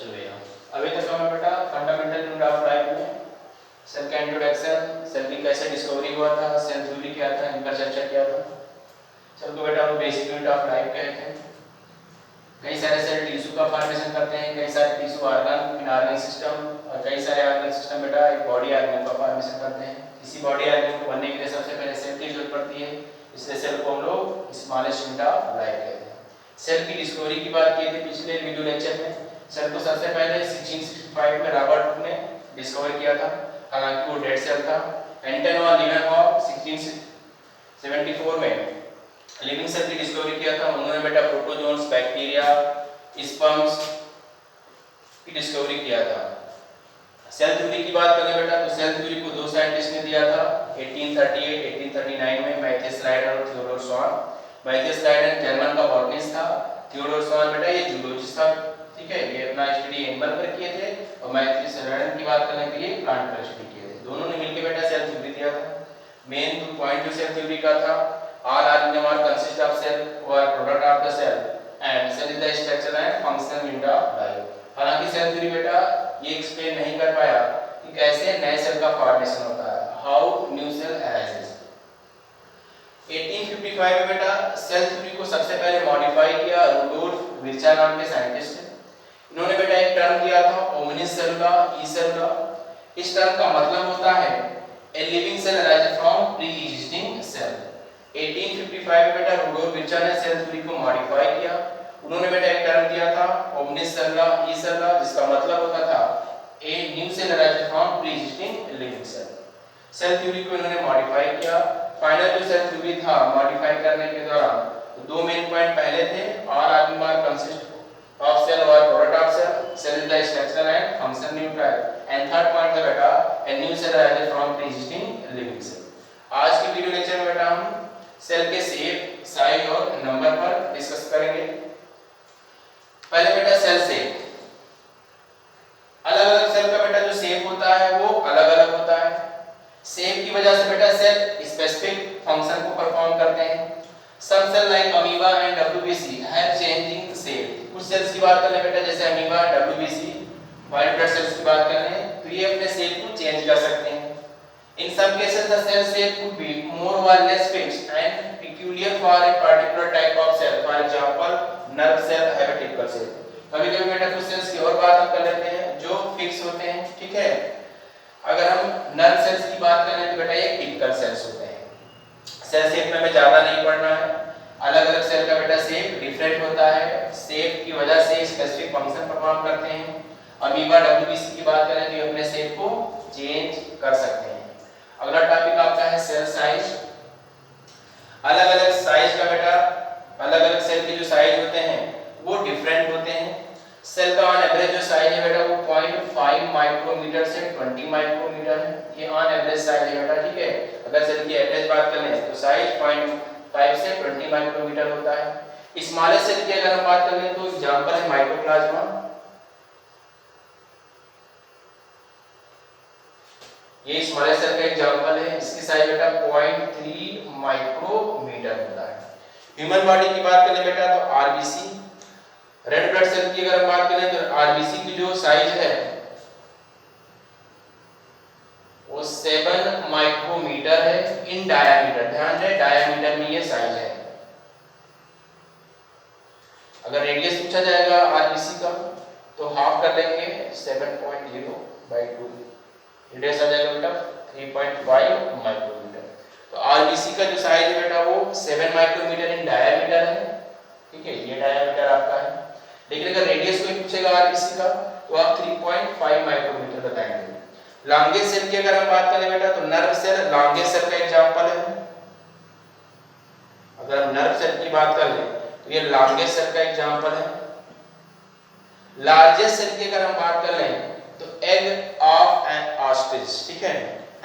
चलो भैया, अभी तक हमें बेटा फंडामेंटल यूनिट ऑफ लाइफ में सेल का इंट्रोडक्शन, सेल की कैसे डिस्कवरी हुआ था, सेल थ्योरी क्या था, इनका चर्चा किया था। सेल को बेटा हम बेसिक यूनिट ऑफ लाइफ कहते हैं। कई सारे सेल टिश्यू का फॉर्मेशन करते हैं, कई सारे टिश्यू ऑर्गन, इनऑर्गन सिस्टम और कई सारे ऑर्गन सिस्टम बेटा एक बॉडी ऑर्गन का फॉर्मेशन करते हैं। इसी बॉडी ऑर्गन को बनने के लिए सबसे पहले सेल की जरूरत पड़ती है, इसलिए सेल को हम लोग स्मॉलेस्ट यूनिट ऑफ लाइफ कहते हैं। सेल की डिस्कवरी की बात की थी पिछले वीडियो लेक्चर में। सेल को सबसे पहले 1665 में रॉबर्ट ने डिस्कवर किया था, हालांकि वो डेड सेल था। एंटन व लीवेनहॉफ 1674 में लिविंग सेल की डिस्कवरी किया था। उन्होंने बेटा प्रोटोजोन्स, बैक्टीरिया, स्पर्म्स की डिस्कवरी किया था। सेल थ्योरी की बात करें बेटा तो सेल थ्योरी को दो साइंटिस्ट ने दिया था 1838 1839 में, मैथियस लाइडेन और थियोडोर स्वान। मैथियस लाइडेन जर्मन का बॉटनिस्ट था, थियोडोर स्वान बेटा ये जूलॉजिस्ट था। ठीक है, ये अपना स्टडी एनिमल पर किए थे और मैथियस लाइडेन की बात करें तो ये प्लांट पर स्टडी किए थे। दोनों ने मिलकर बेटा सेल थ्योरी दिया था। मेन पॉइंट जो सेल थ्योरी का था, all organisms are consist of cell or product of the cell and cell is the structure and functional unit of life। हालांकि सेल थ्योरी बेटा ये एक्सप्लेन नहीं कर पाया कि कैसे नए सेल का फॉर्मेशन होता है, हाउ न्यू सेल अराइजेस। 1855 में बेटा सेल थ्योरी को सबसे पहले मॉडिफाई किया रुडोल्फ विर्चा नाम के साइंटिस्ट ने। इन्होंने बेटा एक टर्म दिया था ओमनिस सेलुला ई सेलुला। इस टर्म का मतलब होता है a living cell arise from pre existing cell. 1855 में बेटा रुडोल्फ विर्चा ने सेल थ्योरी को मॉडिफाई किया। उन्होंने बेटा एक टर्म दिया था ओमनिस सेलुला ई सेलुला, जिसका मतलब होता था a new cell arise from pre existing living cell. Cell theory को इन्होंने मॉडिफाई किया। फाइनल जो सेल थ्योरी था मॉडिफाई करने के दौरान तो दो मेन पॉइंट पहले थे, all organism consist of cell और product of cell, cell is the structural and functional nuclear, and third point है बेटा a new cell arise from pre existing living cell. आज की वीडियो लेक्चर में बेटा हम सेल के शेप, साइज और नंबर पर डिस्कस करेंगे। पहले बेटा सेल शेप। अलग अलग सेल का बेटा जो शेप होता है वो अलग अलग होता है। शेप की वजह से बेटा सेल स्पेसिफिक फंक्शन को परफॉर्म करते हैं। Some cell like amoeba and WBC have changing shape. कुछ सेल्स की बात करें बेटा जैसे amoeba, WBC, white blood cells की बात करें तो ये अपने शेप को चेंज कर सकते हैं। In some cases, the cell shape could be more or less fixed and peculiar for a particular type of cell. For example, nerve cell have a typical shape. कभी-कभी बेटा कुछ सेल्स की और बात हम कर लेते हैं जो फिक्स होते हैं। ठीक है, अगर हम नर्व सेल्स की बात करें तो बेटा ये टिपिकल सेल्स होते हैं। सेल शेप में हमें ज्यादा नहीं पढ़ना है। अलग अलग सेल का बेटा शेप डिफरेंट होता है, शेप की वजह से स्पेसिफिक फंक्शन परफॉर्म करते हैं। अमीबा, डब्ल्यूबीसी की बात करें तो ये अपने शेप को चेंज कर सकते हैं। अगला टॉपिक आपका है सेल साइज। अलग अलग साइज का बेटा अलग अलग सेल के जो साइज होते हैं वो डिफरेंट होते हैं। सेल का ऑन एवरेज जो साइज है बेटा वो 0.5 माइक्रोमीटर से 20 माइक्रोमीटर है। ये ऑन एवरेज साइज है बेटा। ठीक है, अगर सेल की एवरेज बात करें तो साइज 0.5 से 20 माइक्रोमीटर होता है। स्मॉलेस्ट सेल की अगर हम बात करें तो एग्जांपल है माइक्रोप्लाज्मा। ये स्मॉलेस्ट सेल का एग्जांपल है। इसकी साइज बेटा 0.3 माइक्रोमीटर होता है। ह्यूमन बॉडी की बात करें बेटा तो आरबीसी, रेड ब्लड सेल की अगर बात करें तो आरबीसी की जो साइज है वो 7 माइक्रोमीटर है इन डायमीटर। ध्यान रहे डायमीटर में ये साइज है। अगर रेडियस पूछा जाएगा आरबीसी का तो हाफ कर लेंगे 7.0/2, रेडियस आ जाएगा बेटा 3.5 माइक्रोमीटर। तो आरबीसी का जो साइज है बेटा वो 7 माइक्रोमीटर इन डायमीटर है। ठीक है, ये डायमीटर आपका है। लेकिन अगर रेडियस कोई पूछेगा आरबीसी का तो आप 3.5 माइक्रोमीटर बताएंगे। लॉन्गेस्ट सेल की अगर हम बात करें बेटा तो नर्व सेल लॉन्गेस्ट सेल का एग्जांपल है। अगर हम नर्व सेल की बात कर ले तो ये लॉन्गेस्ट सेल का एग्जांपल है। लार्जेस्ट सेल की अगर हम बात कर लें तो एग ऑफ एन ऑस्ट्रिच। ठीक है,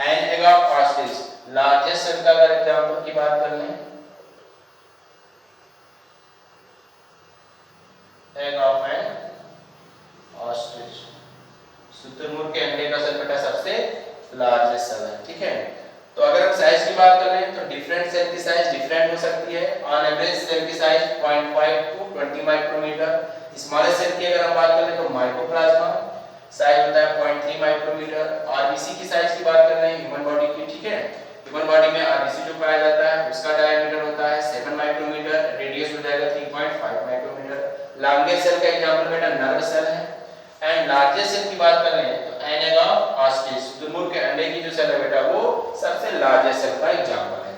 an egg of ostrich largest cell का अगर एग्जांपल की बात कर लें, एग ऑफ एन ऑस्ट्रिच, शुतुरमुर्ग के अंडे का सेल बेटा सबसे लार्जेस्ट सेल है। ठीक है, तो अगर हम साइज की बात करें तो डिफरेंट सेल की साइज डिफरेंट हो सकती है। ऑन एवरेज सेल की size 0.5 to 20 micrometer, smallest cell की अगर हम बात करें तो माइकोप्लाज्मा, साइज होता है 0.3 माइक्रोमीटर। आरबीसी की साइज की बात कर रहे हैं ह्यूमन बॉडी की, ठीक है। ह्यूमन बॉडी में आरबीसी जो पाया जाता है उसका डायमीटर होता है 7 माइक्रोमीटर, रेडियस हो जाएगा 3.5 माइक्रोमीटर। लॉन्गेस्ट सेल का एग्जांपल बेटा नर्व सेल है। एंड लार्जेस्ट सेल की बात कर रहे हैं तो एनेगा ऑस्टिस, शुतुरमुर्ग के अंडे की जो सेल है बेटा वो सबसे लार्जेस्ट सेल का एग्जांपल है।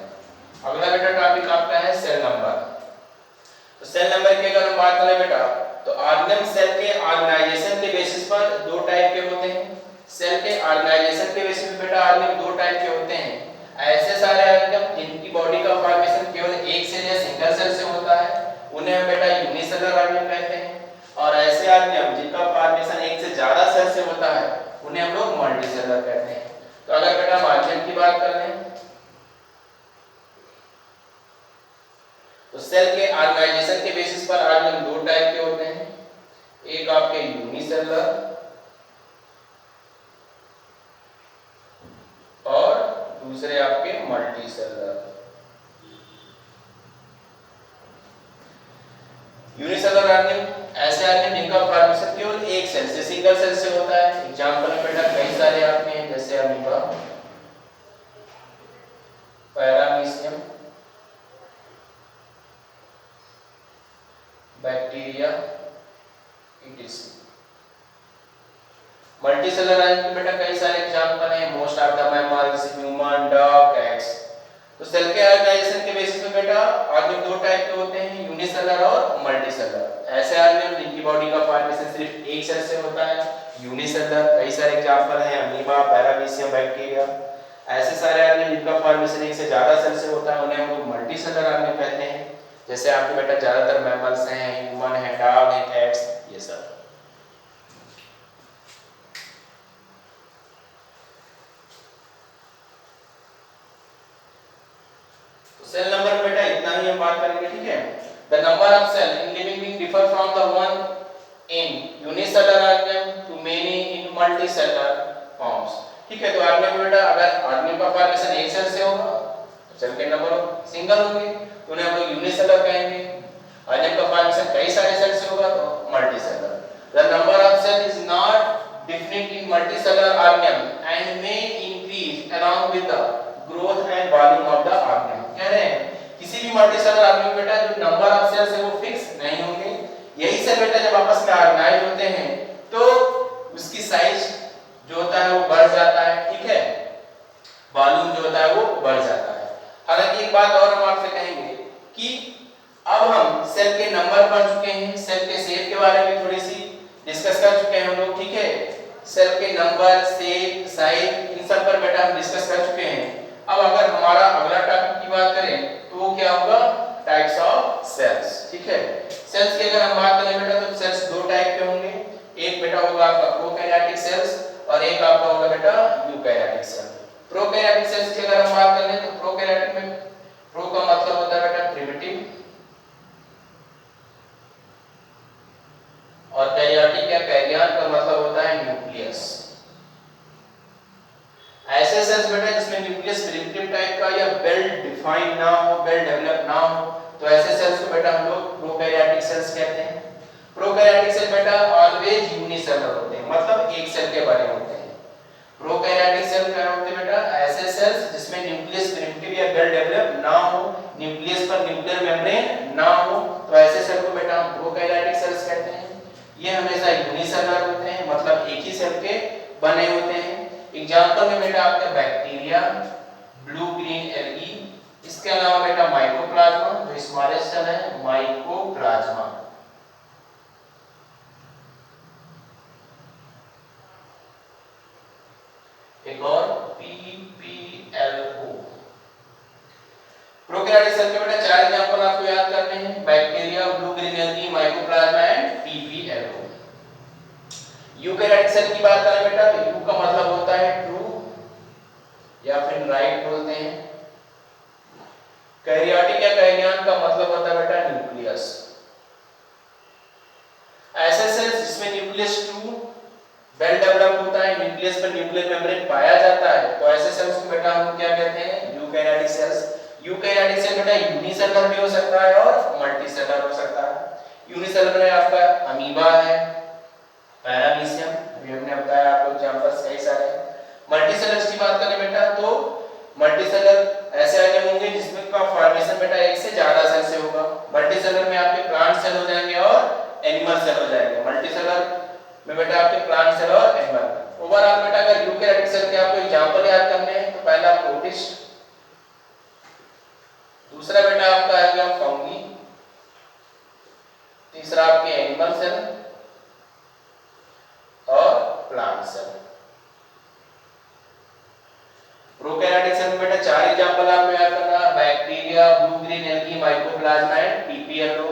अगला बेटा टॉपिक आपका है सेल नंबर। तो सेल नंबर की अगर हम बात करें बेटा तो ऑर्गेनल सेल के ऑर्गेनाइजेशन के बेसिस पर दो टाइप के होते हैं। सेल के ऑर्गेनाइजेशन के बेसिस पे बेटा ऑर्गेनल दो टाइप के होते हैं। ऐसे सारे ऑर्गेनल जिनकी बॉडी का फॉर्मेशन केवल एक सेल या सिंगल सेल से होता है उन्हें हम बेटा यूनिसेलुलर ऑर्गेनल कहते हैं। और ऐसे ऑर्गेनल जिनका फॉर्मेशन एक से ज्यादा सेल से होता है उन्हें हम लोग मल्टीसेलुलर कहते हैं। तो अगर बेटा हम ऑर्गेनल की बात कर रहे हैं तो सेल के ऑर्गेनाइजेशन के बेसिस पर ऑर्गेनल दो टाइप के होते हैं। एक आपके यूनिसेलुलर और दूसरे आपके मल्टीसेलुलर। यूनिसेलुलर ऑर्गेनल ऐसे ऑर्गेनल जिनका फॉर्मेशन केवल एक सेल से सिंगल सेल से होता है। एग्जांपल में बेटा कई सारे आपके हैं जैसे amoeba, paramecium, bacteria, etc। Multicellular organelle बेटा कई सारे एग्जांपल हैं, most of the mammals, human, dog, cats. तो सेल के ऑर्गेनाइजेशन के बेसिस पे बेटा ऑर्गेनल दो टाइप के होते हैं, यूनिसेलुलर और मल्टीसेलुलर। ऐसे ऑर्गेनल जिनकी बॉडी का फॉर्मेशन सिर्फ एक सेल से होता है, यूनिसेलुलर। कई सारे एग्जांपल हैं अमीबा, पैरामीशियम, बैक्टीरिया। ऐसे सारे ऑर्गेनल जिनका फॉर्मेशन एक से ज्यादा सेल से होता है उन्हें हम लोग मल्टीसेलुलर ऑर्गेनल कहते हैं। जैसे आपके बेटा ज्यादातर मैमल्स हैं, ह्यूमन है, डॉग है, कैट्स, ये सब। तो सेल नंबर में बेटा इतना ही हम बात करेंगे, ठीक है। The number of cell in living being differ from the one in unicellular organelle to many in multicellular forms, ठीक है। तो ऑर्गेनल बेटा अगर ऑर्गेनल का फॉर्मेशन एक सेल से होगा तो सेल के नंबर सिंगल होंगे तो उन्हें हम लोग यूनिसेलुलर कहेंगे। ऑर्गेनल का फॉर्मेशन कई सारे सेल से होगा तो multicellular. The number of cell is not different in multicellular organelle and may increase along with the growth and volume of the organelle. कह रहे हैं किसी भी मल्टीसेलुलर ऑर्गेनल बेटा जो नंबर ऑफ सेल्स है वो फिक्स नहीं होंगे। यही सेल बेटा जब आपस में ऑर्गेनाइज होते हैं तो उसकी साइज जो होता है वो बढ़ जाता है, ठीक है, वॉल्यूम जो होता है वो बढ़ जाता है। हालांकि एक बात और हम आपसे कहेंगे कि अब हम सेल के नंबर पढ़ चुके हैं, सेल के शेप के बारे में थोड़ी सी डिस्कस कर चुके हैं हम लोग, ठीक है। सेल के नंबर, शेप, साइज इन सब पर बेटा हम डिस्कस कर चुके हैं। अब अगर हमारा अगला टॉपिक की बात करें तो वो क्या होगा, टाइप्स ऑफ सेल्स, ठीक है। सेल्स की अगर हम बात करें बेटा तो सेल्स दो टाइप के होंगे। एक बेटा होगा आपका प्रोकैरियोटिक सेल्स और एक आपका होगा बेटा यूकैरियोटिक सेल। प्रोकैरियोटिक सेल्स की अगर हम बात करें तो प्रोकैरियोटिक में प्रो का मतलब होता है बेटा प्रिमिटिव और कैरियोटिक या कैरियन का मतलब होता है न्यूक्लियस। ऐसे सेल्स बेटा जिसमें न्यूक्लियस प्रिमिटिव टाइप का या वेल डिफाइंड ना हो, वेल डेवलप ना हो, तो ऐसे सेल्स को बेटा हम लोग प्रोकैरियोटिक सेल्स कहते हैं। प्रोकैरियोटिक सेल बेटा ऑलवेज यूनिसेलुलर होते हैं, मतलब एक सेल के बने होते हैं। प्रोकैरियोटिक सेल क्या होते हैं बेटा, ऐसे सेल्स जिसमें न्यूक्लियस प्रिमिटिव या वेल डेवलप ना हो, न्यूक्लियस पर न्यूक्लियर मेम्ब्रेन ना हो, तो ऐसे सेल को बेटा हम प्रोकैरियोटिक सेल्स कहते हैं। ये हमेशा यूनिसेलुलर होते हैं, मतलब एक ही सेल के बने होते हैं। एग्जांपल में बेटा आपके बैक्टीरिया, ब्लू ग्रीन एल्गी, इसके अलावा बेटा माइकोप्लाज्मा जो स्मॉलेस्ट सेल है, माइकोप्लाज्मा। एक और पीपीएलओ। प्रोकैरियोटिक सेल के बेटा चार एग्जांपल आपको याद करने हैं, bacteria, blue green algae, mycoplasma and PPLO. Eukaryotic cell की बात करें बेटा तो यू का मतलब होता है ट्रू या फिर राइट बोलते हैं। कैरियोटिक या कैरियन का मतलब होता है बेटा न्यूक्लियस। ऐसे सेल्स जिसमें न्यूक्लियस ट्रू वेल डेवलप होता है, न्यूक्लियस पर न्यूक्लियर मेम्ब्रेन पाया जाता है, तो ऐसे सेल्स को बेटा हम क्या कहते हैं, यूकैरियोटिक सेल्स। यूकैरियोटिक सेल बेटा यूनिसेलुलर भी हो सकता है और मल्टीसेलुलर हो सकता है। यूनिसेलुलर में आपका अमीबा है, पैरामीशियम, अभी हमने बताया आपको एग्जांपल्स कई सारे। मल्टीसेलर की बात करें बेटा तो मल्टीसेलर ऐसे आइटम होंगे जिसमें का फॉर्मेशन बेटा एक से ज्यादा सेल से होगा। मल्टीसेलर में आपके प्लांट सेल हो जाएंगे और एनिमल सेल हो जाएंगे। मल्टीसेलर में बेटा आपके प्लांट सेल और एनिमल। ओवरऑल बेटा अगर यूकैरियोटिक सेल के आपको एग्जांपल याद करने हैं तो पहला प्रोटिस्ट, दूसरा बेटा आपका आएगा फंगी, तीसरा आपके एनिमल सेल और प्लांट सेल। प्रोकैरियोटिक सेल में बेटा चार एग्जांपल आपको याद करना है, bacteria, blue green algae, mycoplasma and PPLO.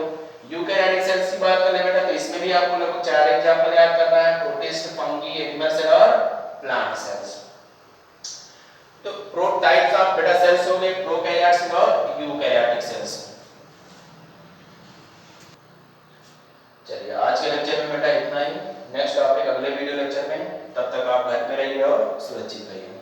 Eukaryotic cells की बात करें बेटा तो इसमें भी आपको लगभग चार एग्जांपल याद करना है, प्रोटिस्ट, फंगी, एनिमल सेल और प्लांट सेल्स। तो प्रो टाइप्स ऑफ बेटा सेल्स हो गए प्रोकैरियोट्स और यूकैरियोटिक सेल्स। चलिए आज के लेक्चर में बेटा इतना ही। नेक्स्ट टॉपिक अगले वीडियो लेक्चर में, तब तक आप घर में रहिए और सुरक्षित रहिए।